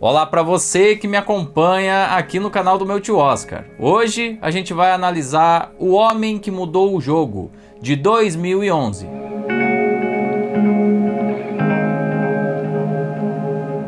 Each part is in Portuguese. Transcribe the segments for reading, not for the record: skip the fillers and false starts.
Olá para você que me acompanha aqui no canal do meu tio Oscar. Hoje a gente vai analisar O Homem que Mudou o Jogo, de 2011.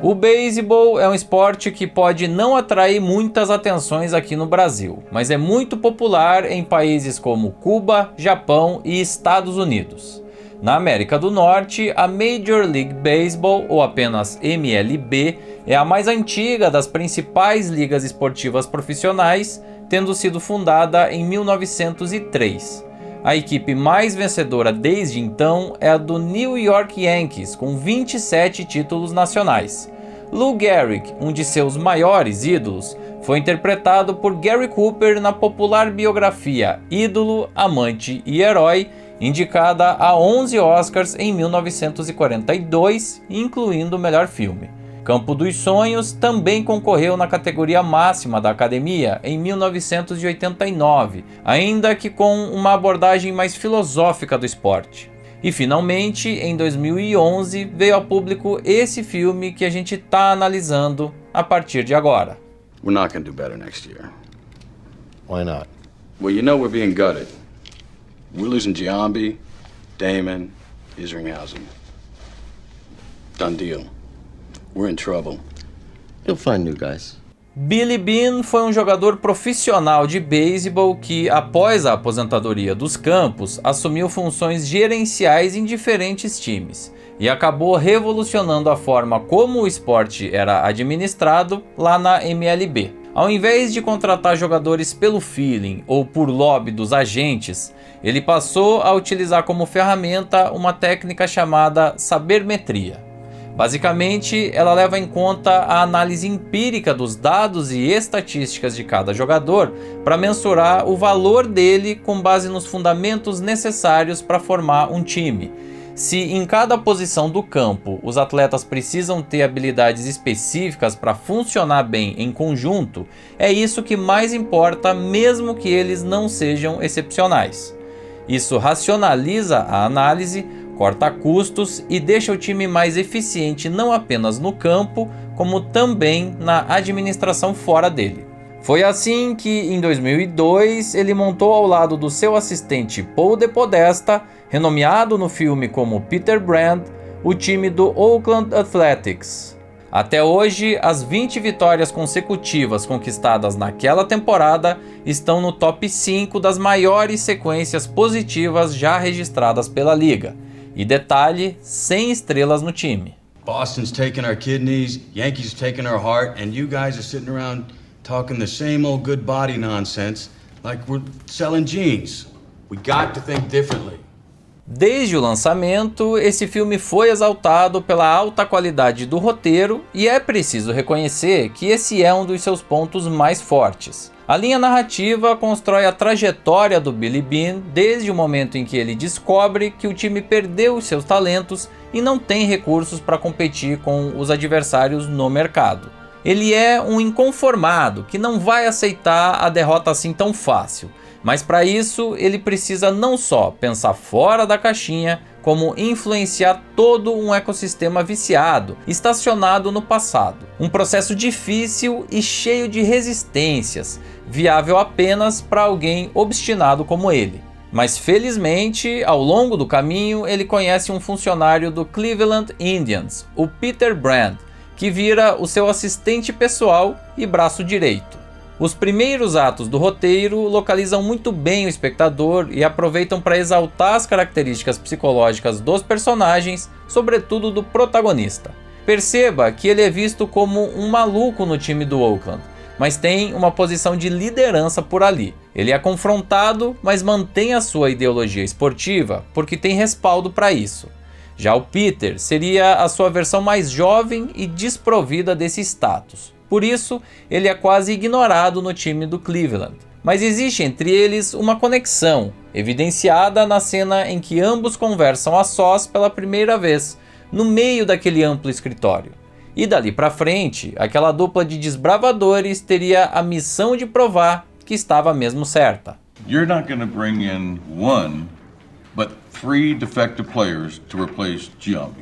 O beisebol é um esporte que pode não atrair muitas atenções aqui no Brasil, mas é muito popular em países como Cuba, Japão e Estados Unidos. Na América do Norte, a Major League Baseball, ou apenas MLB, é a mais antiga das principais ligas esportivas profissionais, tendo sido fundada em 1903. A equipe mais vencedora desde então é a do New York Yankees, com 27 títulos nacionais. Lou Gehrig, um de seus maiores ídolos, foi interpretado por Gary Cooper na popular biografia Ídolo, Amante e Herói, indicada a 11 Oscars em 1942, incluindo o melhor filme. Campo dos Sonhos também concorreu na categoria máxima da Academia em 1989, ainda que com uma abordagem mais filosófica do esporte. E finalmente, em 2011, veio a público esse filme que a gente está analisando a partir de agora. We're not going to do better next year. Why not? Well, you know we're being gutted. We're losing Giambi, Damon, Isringhausen. Done deal. We're in trouble. You'll find new guys. Billy Beane foi um jogador profissional de beisebol que, após a aposentadoria dos campos, assumiu funções gerenciais em diferentes times e acabou revolucionando a forma como o esporte era administrado lá na MLB. Ao invés de contratar jogadores pelo feeling ou por lobby dos agentes, ele passou a utilizar como ferramenta uma técnica chamada sabermetria. Basicamente, ela leva em conta a análise empírica dos dados e estatísticas de cada jogador para mensurar o valor dele com base nos fundamentos necessários para formar um time. Se em cada posição do campo os atletas precisam ter habilidades específicas para funcionar bem em conjunto, é isso que mais importa, mesmo que eles não sejam excepcionais. Isso racionaliza a análise, corta custos e deixa o time mais eficiente não apenas no campo, como também na administração fora dele. Foi assim que, em 2002, ele montou ao lado do seu assistente Paul DePodesta, renomeado no filme como Peter Brand, o time do Oakland Athletics. Até hoje, as 20 vitórias consecutivas conquistadas naquela temporada estão no top 5 das maiores sequências positivas já registradas pela liga. E detalhe, 100 estrelas no time. Boston's taking our kidneys, Yankees taking our heart, and you guys are sitting around talking the same old good body nonsense like we're selling jeans. We got to think differently. Desde o lançamento, esse filme foi exaltado pela alta qualidade do roteiro e é preciso reconhecer que esse é um dos seus pontos mais fortes. A linha narrativa constrói a trajetória do Billy Beane desde o momento em que ele descobre que o time perdeu os seus talentos e não tem recursos para competir com os adversários no mercado. Ele é um inconformado que não vai aceitar a derrota assim tão fácil. Mas para isso, ele precisa não só pensar fora da caixinha, como influenciar todo um ecossistema viciado, estacionado no passado. Um processo difícil e cheio de resistências, viável apenas para alguém obstinado como ele. Mas felizmente, ao longo do caminho, ele conhece um funcionário do Cleveland Indians, o Peter Brand, que vira o seu assistente pessoal e braço direito. Os primeiros atos do roteiro localizam muito bem o espectador e aproveitam para exaltar as características psicológicas dos personagens, sobretudo do protagonista. Perceba que ele é visto como um maluco no time do Oakland, mas tem uma posição de liderança por ali. Ele é confrontado, mas mantém a sua ideologia esportiva porque tem respaldo para isso. Já o Peter seria a sua versão mais jovem e desprovida desse status. Por isso, ele é quase ignorado no time do Cleveland. Mas existe entre eles uma conexão, evidenciada na cena em que ambos conversam a sós pela primeira vez, no meio daquele amplo escritório. E dali pra frente, aquela dupla de desbravadores teria a missão de provar que estava mesmo certa. You're not going to bring in one, but 3 defective players to replace Giambi.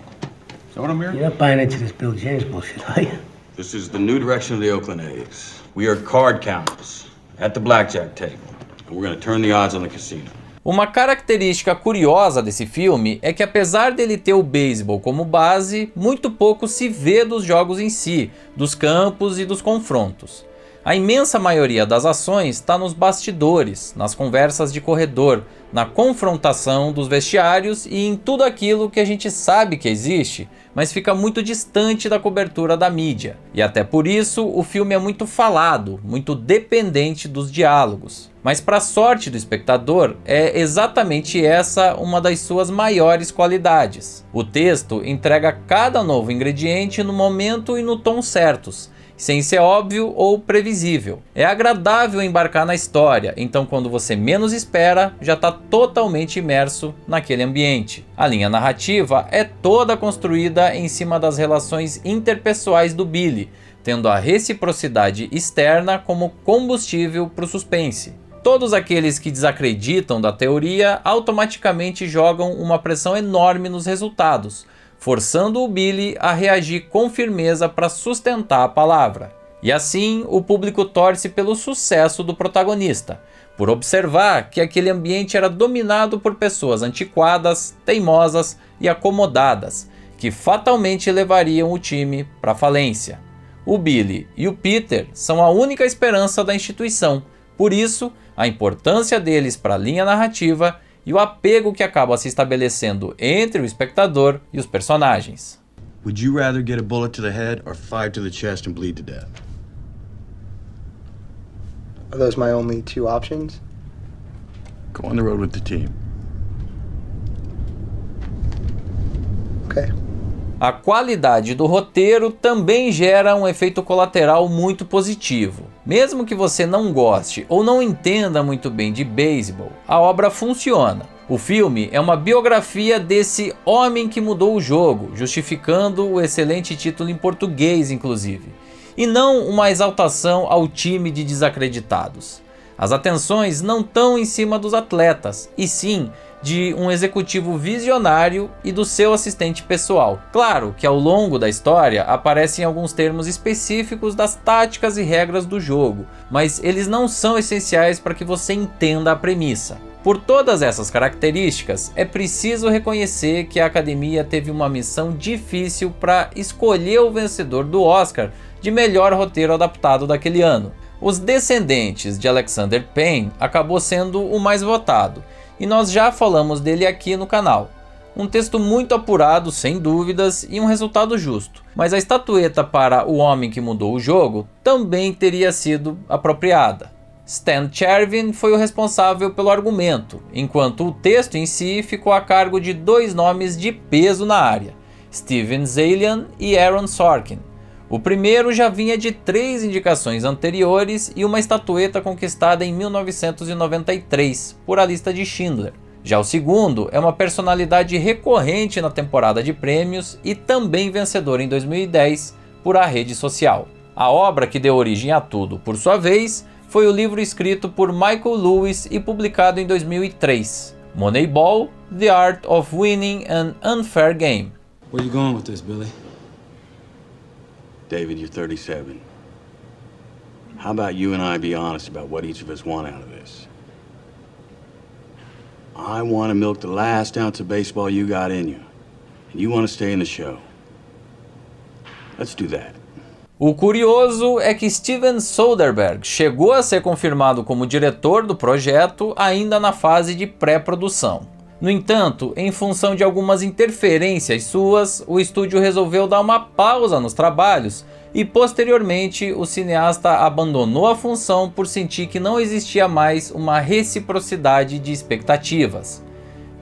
Is that what I'm hearing? You're not buying into this Bill James bullshit, are you? This is the new direction of the Oakland A's. We are card counters at the blackjack table, and we're going to turn the odds on the casino. Uma característica curiosa desse filme é que, apesar dele ter o beisebol como base, muito pouco se vê dos jogos em si, dos campos e dos confrontos. A imensa maioria das ações está nos bastidores, nas conversas de corredor, na confrontação dos vestiários e em tudo aquilo que a gente sabe que existe, mas fica muito distante da cobertura da mídia. E até por isso o filme é muito falado, muito dependente dos diálogos. Mas para a sorte do espectador, é exatamente essa uma das suas maiores qualidades. O texto entrega cada novo ingrediente no momento e no tom certos, sem ser óbvio ou previsível. É agradável embarcar na história, então quando você menos espera, já está totalmente imerso naquele ambiente. A linha narrativa é toda construída em cima das relações interpessoais do Billy, tendo a reciprocidade externa como combustível para o suspense. Todos aqueles que desacreditam da teoria automaticamente jogam uma pressão enorme nos resultados, forçando o Billy a reagir com firmeza para sustentar a palavra. E assim, o público torce pelo sucesso do protagonista, por observar que aquele ambiente era dominado por pessoas antiquadas, teimosas e acomodadas, que fatalmente levariam o time para a falência. O Billy e o Peter são a única esperança da instituição, por isso, a importância deles para a linha narrativa e o apego que acaba se estabelecendo entre o espectador e os personagens. Would you rather get a bullet to the head or five to the chest and bleed to death? Are those my only two options? Go on the road with the team. Okay. A qualidade do roteiro também gera um efeito colateral muito positivo. Mesmo que você não goste ou não entenda muito bem de beisebol, a obra funciona. O filme é uma biografia desse homem que mudou o jogo, justificando o excelente título em português, inclusive, e não uma exaltação ao time de desacreditados. As atenções não estão em cima dos atletas, e sim de um executivo visionário e do seu assistente pessoal. Claro que ao longo da história aparecem alguns termos específicos das táticas e regras do jogo, mas eles não são essenciais para que você entenda a premissa. Por todas essas características, é preciso reconhecer que a Academia teve uma missão difícil para escolher o vencedor do Oscar de melhor roteiro adaptado daquele ano. Os Descendentes de Alexander Payne acabou sendo o mais votado, e nós já falamos dele aqui no canal. Um texto muito apurado, sem dúvidas, e um resultado justo. Mas a estatueta para O Homem que Mudou o Jogo também teria sido apropriada. Stan Chervin foi o responsável pelo argumento, enquanto o texto em si ficou a cargo de dois nomes de peso na área, Steven Zaillian e Aaron Sorkin. O primeiro já vinha de 3 indicações anteriores e uma estatueta conquistada em 1993 por A Lista de Schindler. Já o segundo é uma personalidade recorrente na temporada de prêmios e também vencedor em 2010 por A Rede Social. A obra que deu origem a tudo, por sua vez, foi o livro escrito por Michael Lewis e publicado em 2003, Moneyball: The Art of Winning an Unfair Game. Where you going with this, Billy? David, you're 37. How about you and I be honest about what each of us want out of this? I want to milk the last ounce of baseball you got in you, and you want to stay in the show. Let's do that. O curioso é que Steven Soderbergh chegou a ser confirmado como diretor do projeto ainda na fase de pré-produção. No entanto, em função de algumas interferências suas, o estúdio resolveu dar uma pausa nos trabalhos e posteriormente o cineasta abandonou a função por sentir que não existia mais uma reciprocidade de expectativas.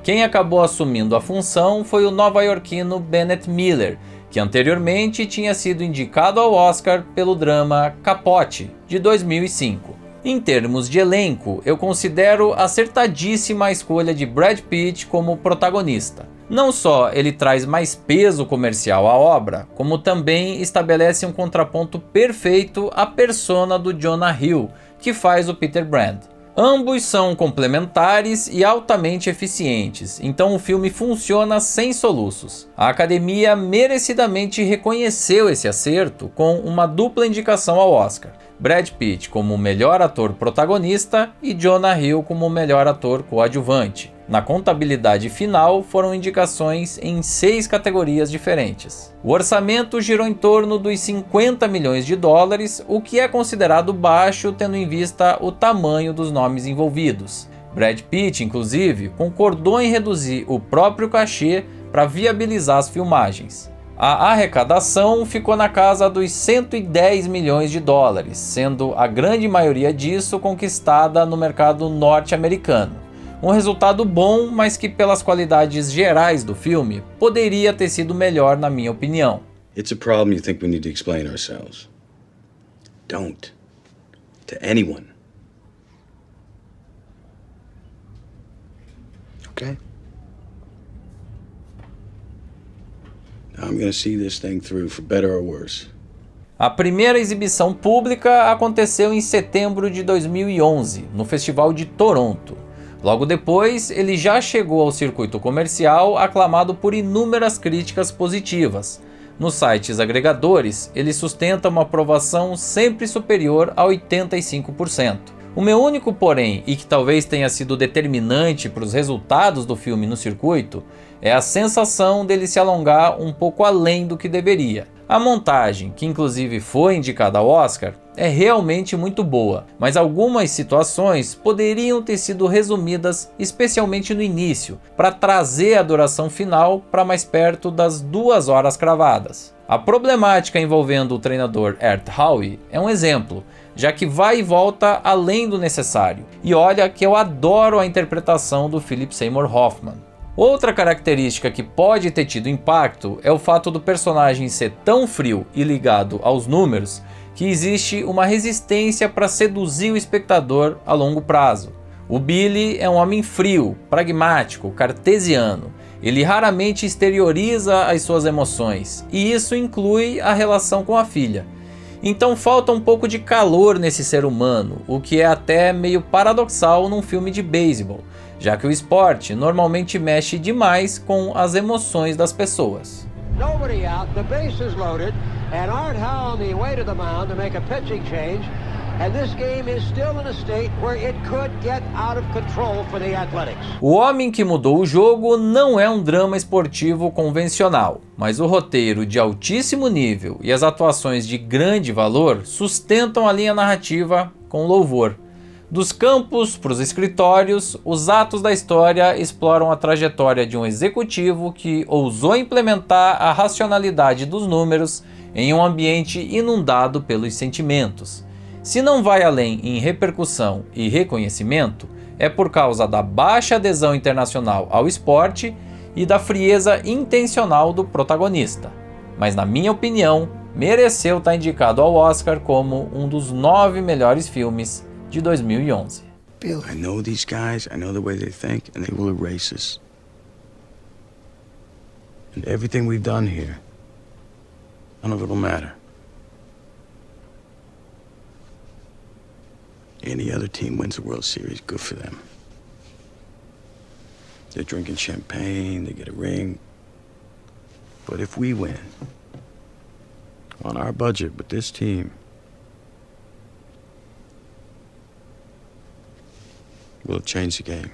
Quem acabou assumindo a função foi o nova-iorquino Bennett Miller, que anteriormente tinha sido indicado ao Oscar pelo drama Capote, de 2005. Em termos de elenco, eu considero acertadíssima a escolha de Brad Pitt como protagonista. Não só ele traz mais peso comercial à obra, como também estabelece um contraponto perfeito à persona do Jonah Hill, que faz o Peter Brand. Ambos são complementares e altamente eficientes, então o filme funciona sem soluços. A Academia merecidamente reconheceu esse acerto com uma dupla indicação ao Oscar. Brad Pitt como melhor ator protagonista e Jonah Hill como melhor ator coadjuvante. Na contabilidade final, foram indicações em 6 categorias diferentes. O orçamento girou em torno dos 50 milhões de dólares, o que é considerado baixo tendo em vista o tamanho dos nomes envolvidos. Brad Pitt, inclusive, concordou em reduzir o próprio cachê para viabilizar as filmagens. A arrecadação ficou na casa dos 110 milhões de dólares, sendo a grande maioria disso conquistada no mercado norte-americano. Um resultado bom, mas que pelas qualidades gerais do filme, poderia ter sido melhor na minha opinião. It's a problem you think we need to explain ourselves. Don't. To anyone. Okay. Now I'm gonna see this thing through for better or worse. A primeira exibição pública aconteceu em setembro de 2011, no Festival de Toronto. Logo depois, ele já chegou ao circuito comercial aclamado por inúmeras críticas positivas. Nos sites agregadores, ele sustenta uma aprovação sempre superior a 85%. O meu único porém, e que talvez tenha sido determinante para os resultados do filme no circuito, é a sensação dele se alongar um pouco além do que deveria. A montagem, que inclusive foi indicada ao Oscar, é realmente muito boa, mas algumas situações poderiam ter sido resumidas especialmente no início, para trazer a duração final para mais perto das 2 horas cravadas. A problemática envolvendo o treinador Art Howe é um exemplo, já que vai e volta além do necessário. E olha que eu adoro a interpretação do Philip Seymour Hoffman. Outra característica que pode ter tido impacto é o fato do personagem ser tão frio e ligado aos números que existe uma resistência para seduzir o espectador a longo prazo. O Billy é um homem frio, pragmático, cartesiano. Ele raramente exterioriza as suas emoções, e isso inclui a relação com a filha. Então falta um pouco de calor nesse ser humano, o que é até meio paradoxal num filme de beisebol, já que o esporte normalmente mexe demais com as emoções das pessoas. Nobody out, the base is loaded, and Art Howe on the way to the mound to make a pitching change, and this game is still in a state where it could get out of control for the Athletics. O Homem que Mudou o Jogo não é um drama esportivo convencional, mas o roteiro de altíssimo nível e as atuações de grande valor sustentam a linha narrativa com louvor. Dos campos para os escritórios, os atos da história exploram a trajetória de um executivo que ousou implementar a racionalidade dos números em um ambiente inundado pelos sentimentos. Se não vai além em repercussão e reconhecimento, é por causa da baixa adesão internacional ao esporte e da frieza intencional do protagonista. Mas na minha opinião, mereceu estar indicado ao Oscar como um dos 9 melhores filmes de 2011. I know these guys, I know the way they think, and they will erase us. And everything we've done here, none of it'll matter. Any other team wins the World Series, good for them. They're drinking champagne, they get a ring. But if we win, on our budget with this team, we'll change the game.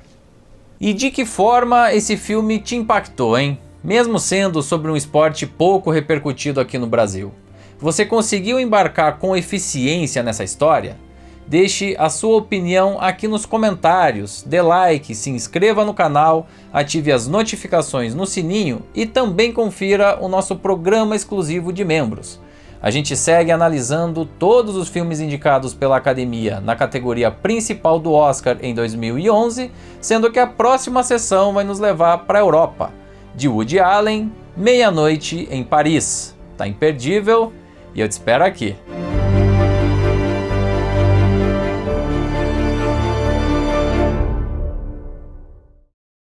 E de que forma esse filme te impactou, hein? Mesmo sendo sobre um esporte pouco repercutido aqui no Brasil. Você conseguiu embarcar com eficiência nessa história? Deixe a sua opinião aqui nos comentários, dê like, se inscreva no canal, ative as notificações no sininho e também confira o nosso programa exclusivo de membros. A gente segue analisando todos os filmes indicados pela Academia na categoria principal do Oscar em 2011, sendo que a próxima sessão vai nos levar para a Europa, de Woody Allen, Meia-Noite em Paris. Tá imperdível e eu te espero aqui.